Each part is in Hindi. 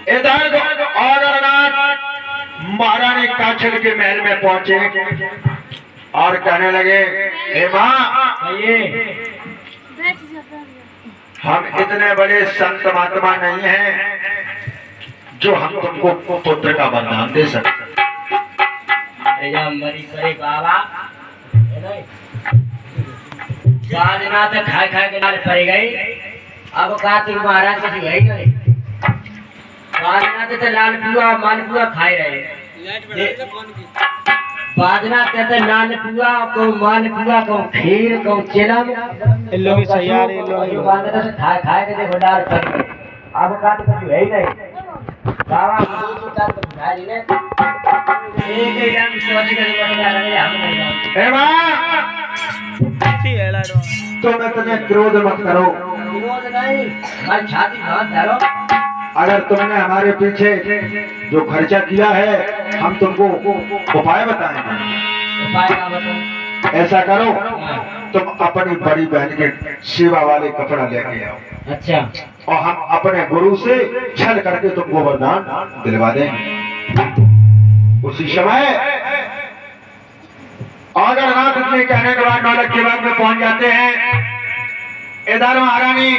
इधर और महारानी काछल के महल में पहुंचे और कहने लगे, हे माँ, हम इतने बड़े संत महात्मा नहीं हैं जो हम तुमको पुत्र का वरदान दे सकते। बाबा तो खाए खाए के लाल पड़ गई। अब कहा तुम महाराज कुछ गई नहीं, बादना तो लाल पुआ मालपुआ खाए रहे। बादना कहते लाल पुआ को मालपुआ को खीर को चिलम लोग सही आ रहे लोग बादना तो खाए खाए के देखो लाल पड़ गई। अब कहा तो कुछ गई नहीं। बाबा मुझे का तो भाई ने एक एकदम सोच के बता रहे हम नहीं। हे माँ, तुम इतने क्रोध मत करो। विरोध नहीं, मैं छाती हाथ धरो। अगर तुमने हमारे पीछे जो खर्चा किया है, हम तुमको उपाय बताएंगे। उपाय ना बताओ। ऐसा करो, तुम अपनी बड़ी बहन के सेवा वाले कपड़ा लेके आओ। अच्छा। और हम अपने गुरु से छल करके तुमको वरदान दिलवा देंगे। उसी समय अगर रात इतने कहने के बाद नौलख के बाद में पहुंच जाते हैं। इधर महारानी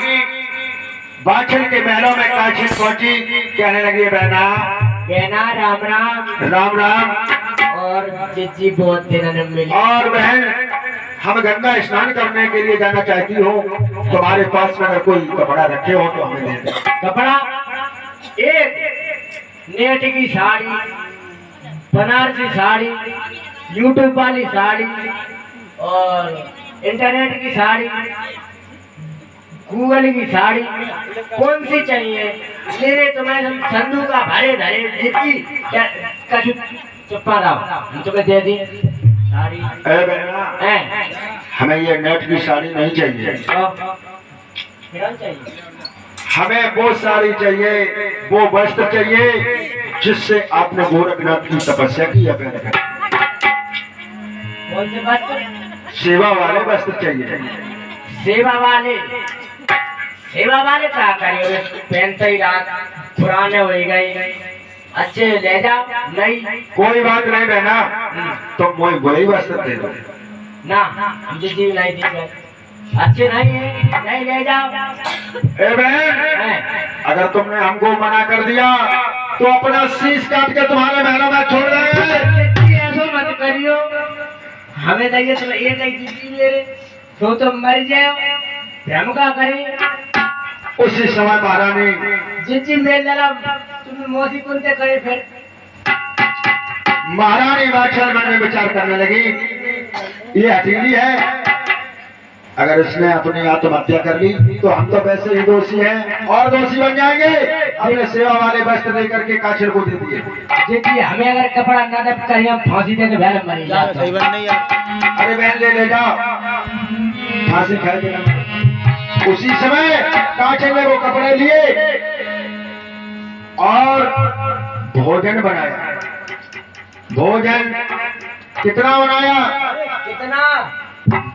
बाछल के महलों में काछल पहुंची, कहने लगी, बहना राम राम। राम राम। और जीजी बहुत दिन न मिली। और बहन, हम गंगा स्नान करने के लिए जाना चाहती हो, तुम्हारे पास में अगर कोई कपड़ा रखे हो तो हमें दे दो। कपड़ा? एक नेट की साड़ी, बनारसी साड़ी, यूट्यूब वाली साड़ी और इंटरनेट की साड़ी, गूगल की साड़ी, कौन सी चाहिए? मेरे तुम्हें संधू का भरे धरे जितनी कछु चुप्पा रहो, हम तुम्हें दे दी साड़ी। हमें ये नेट की साड़ी नहीं चाहिए, हमें वो साड़ी चाहिए, वो वस्त्र चाहिए जिससे आपने गोरखनाथ की तपस्या की है। कौन से वस्त्र? सेवा वाले वस्त्र चाहिए। सेवा वाले? सेवा वाले क्या करिए? पहनते ही रात पुराने हो गई, अच्छे ले जाओ। नहीं, कोई बात नहीं बहना, तुम वही वस्त्र दे दो ना। मुझे जीव नहीं दी, अच्छे नहीं है, नहीं ले जाओ। ए बहन, अगर तुमने हमको मना कर दिया तो अपना शीश काट के तुम्हारे महलों में छोड़ देंगे। ऐसा मत करियो, हमें चाहिए तो ये नहीं ले तो तुम मर जाओ, हम क्या करें? उसी समय महारानी जितनी मेल लगा तुम्हें मोदी कुलते करे। फिर महारानी बादशाह मन में विचार करने लगी, ये हथेली है, अगर इसने अपनी आत्महत्या कर ली तो हम तो वैसे ही दोषी हैं और दोषी बन जाएंगे। अपने सेवा वाले वस्त्र दे करके काछल को दे दिए। देखिए, हमें अगर कपड़ा ना दे कहीं हम फांसी दे के बहन मर जाए। सही बात नहीं यार। अरे बहन, ले जाओ, फांसी खाए देना। उसी समय काछल ने वो कपड़े लिए और भोजन बनाया। भोजन कितना बनाया? कितना?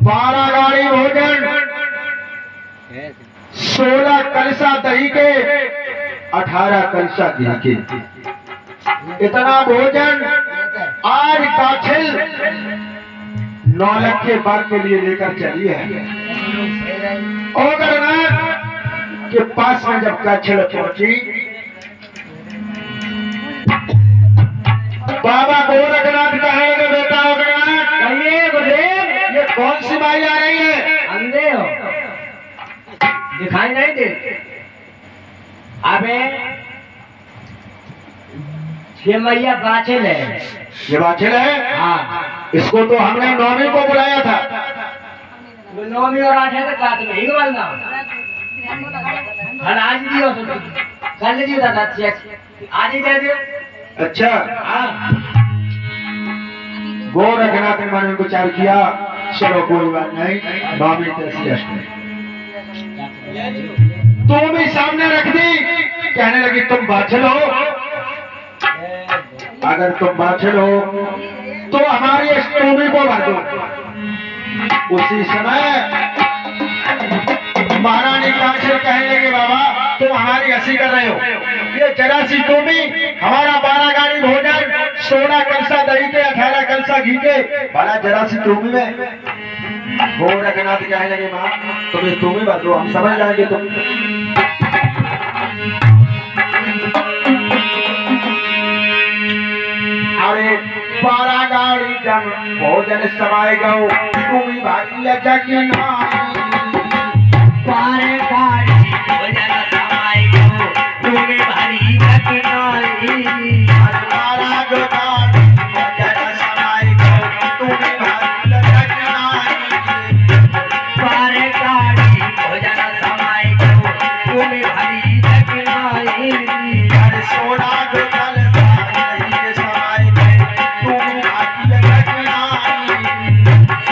12 गाड़ी भोजन, 16 कलशा दही के, 18 कलशा घी के। इतना भोजन आज काछल नौलख के बाग के लिए लेकर चली है। ओगरनाथ के पास में जब काछल पहुंची, बाबा गोरखनाथ कहने लगे, बेटा ओगरनाथ, कहिए गुरुदेव, ये कौन सी बाई आ रही है? अंधे हो, दिखाई नहीं दे? अबे ये मैया बाछल है। ये बाछल है? हाँ। इसको तो हमने नौमी को बुलाया था। नौमी और 8 तक बात नहीं बोलना। हर आज भी हो सकती, कल भी दादा आज ही दे दियो। अच्छा, हाँ। गोरखनाथ ने मन में विचार किया, चलो कोई बात नहीं, नौमी कैसी अष्टमी तो भी सामने रख दी। कहने लगी, तुम बाछल हो, अगर तुम बाछल हो तो हमारी अष्टमी को भर दो। उसी समय महारानी कांचन कहने लगे बाबा तुम हमारी हंसी कर रहे हो, ये जरा सी तुम ही हमारा 12 गाड़ी भोजन 16 कलसा दही के 18 कलसा घी के भला जरा सी तुम ही में। गोरखनाथ कहने लगे माँ तुम ही बात दो हम समझ जाएंगे तुम। अरे 12 गाड़ी जन भोजन समाये गो तुम ही भागी जग नाई। 12 गाड़ी भोजन समाये गो तुम ही भागी जग नाई। 12 गाड़ी भोजन समाये गो तुम ही भागी जग नाई। 12 गाड़ी भोजन समाये गो तुम ही भागी जग नाई। अरे 16 कलसा दही समाये गो तुम ही भागी जग नाई।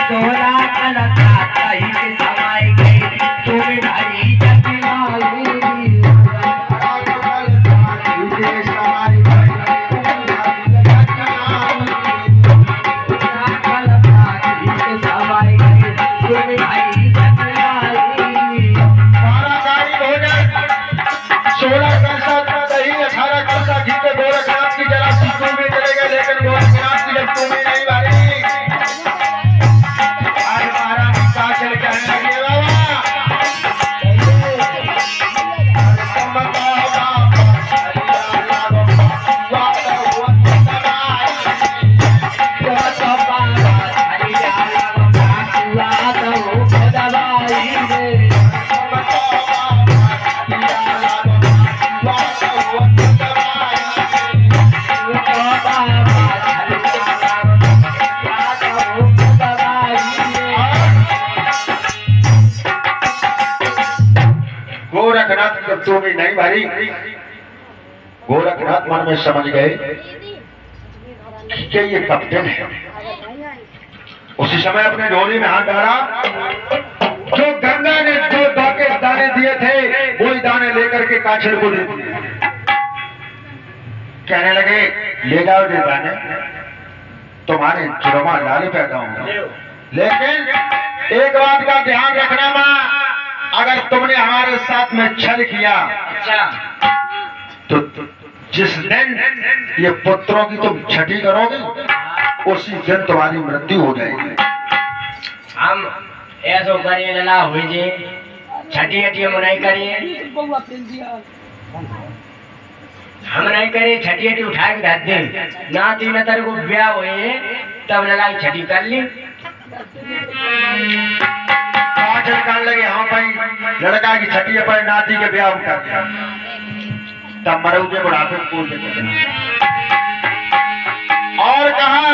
16 कलसा दही के समाये गए तुम ही भागी जग नाई। 16 कलसा दही 18 कलसा घी के गोरखनाथ की जरा सी तुम में चले गए लेकिन गोरखनाथ की जब तुम नहीं भाई। आज महारानी कांचन कहने लगे बाबा गोरखनाथ की जब तुम नहीं भाई। गोरखनाथ मन में समझ गए कि ये कप्तान है। उसी समय अपने झोली में हाथ डाला, जो गंगा ने जो के दाने दिए थे वही दाने लेकर के काछड़ को दे दिए। कहने लगे ले जाओ ये दाने तुम्हारे चुरमा लाल पैदा होंगे, लेकिन एक बात का ध्यान रखना माँ, अगर तुमने हमारे साथ में छल किया तो जिस दिन ये पुत्रों की तुम छठी करोगे उसी दिन तुम्हारी मृत्यु हो जाएगी। हम ऐसो करिए लला हुई जी छठी हटी हम नहीं करिए, हम नहीं करिए छठी हटी उठा के रख दे ना तीन तेरे को ब्याह हुए तब लला छठी कर ली। कहने लगे हाँ भाई लड़का की छठी पर नाती के ब्याह कर दिया तब मरौजे बुढ़ापे को और कहा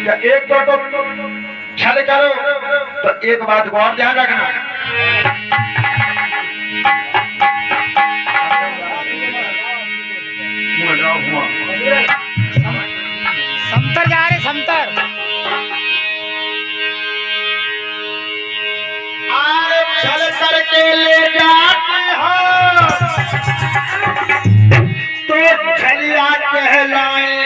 कि एक तो छल करो तो एक बात को और ध्यान रखना, समतर जा रहे समतर चल करके ले जाते हो तो छलिया कहलाए।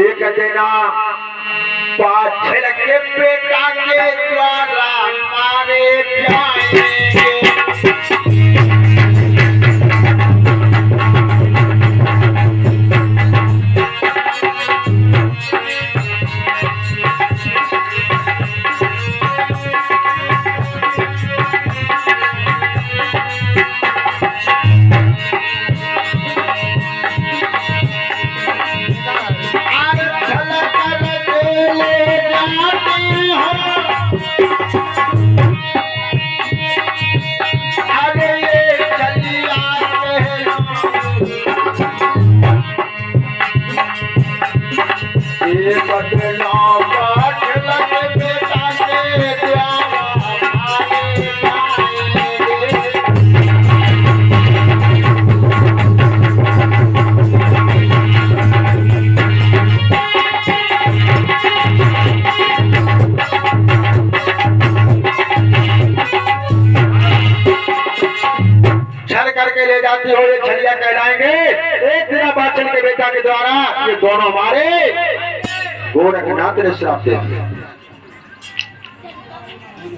एक दिना पाछल के बेटा के द्वारा मारे जाएंगे। जाती हो ये छलिया कहलाएंगे। एक दिन बाचन के बेटा के द्वारा ये दोनों मारे गोरखनाथ ने श्राप दे दिया।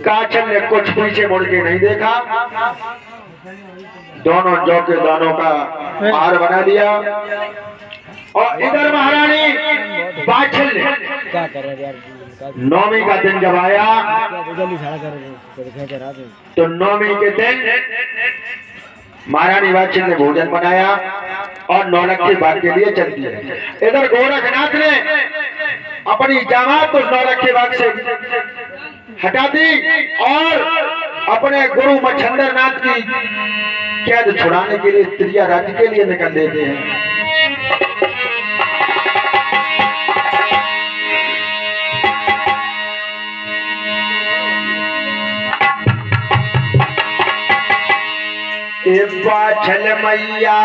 काचन ने कुछ पीछे मुड़ के नहीं देखा, दोनों जौ के दानों का हार बना दिया। और इधर महारानी बाछल क्या कर रहे यार? नौमी का दिन जब आया जल्दी सारा कर तो नौमी के दिन महारानी बाछल ने भोजन बनाया और नौलख के बाग के लिए चल दिया। इधर गोरखनाथ ने अपनी जामात तो नौलख के बाग से हटा दी और अपने गुरु मच्छंदर नाथ की कैद छुड़ाने के लिए त्रिया राज्य के लिए निकल देते हैं। बाछल मैया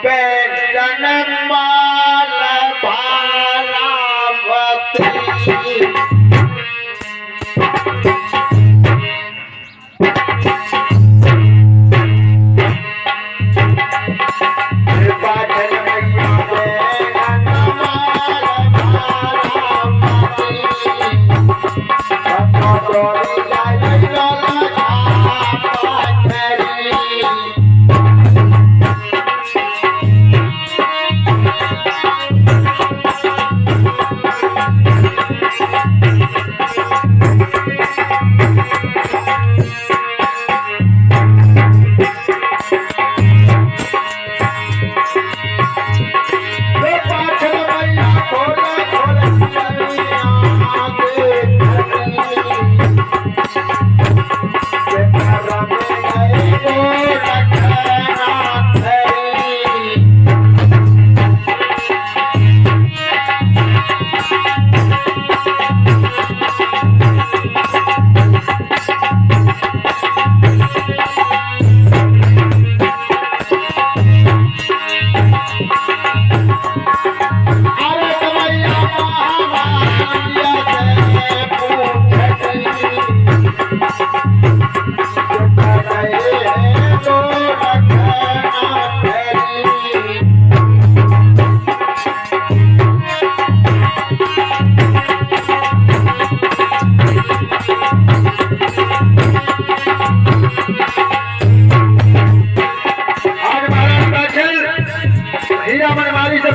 पैरन माल भारावती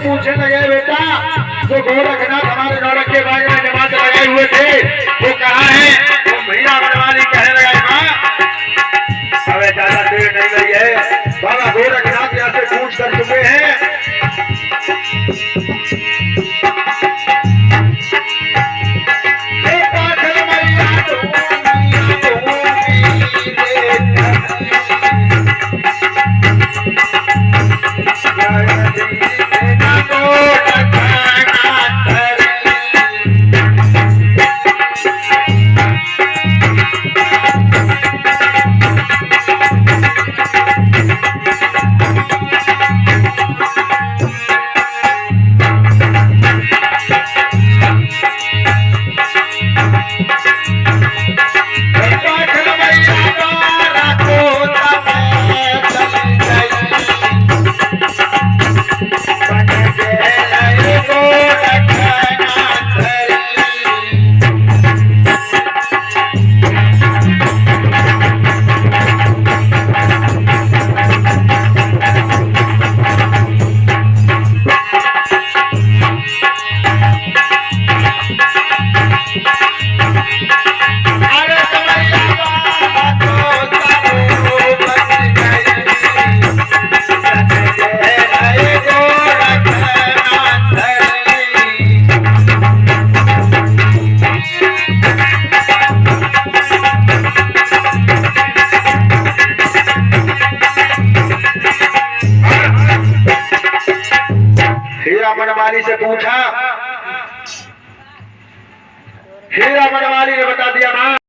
पूछने लगे बेटा जो गोरखनाथ हमारे नौलख के बाग में जमात लगाए हुए थे वो कहाँ है? वो हीरा बनवाली कहने लगा माँ अबे ज्यादा देर नहीं लगी है, बाबा गोरखनाथ यहाँ से पूछ कर चुके हैं। बनवाली से पूछा, हीरा बनवाली ने बता दिया मां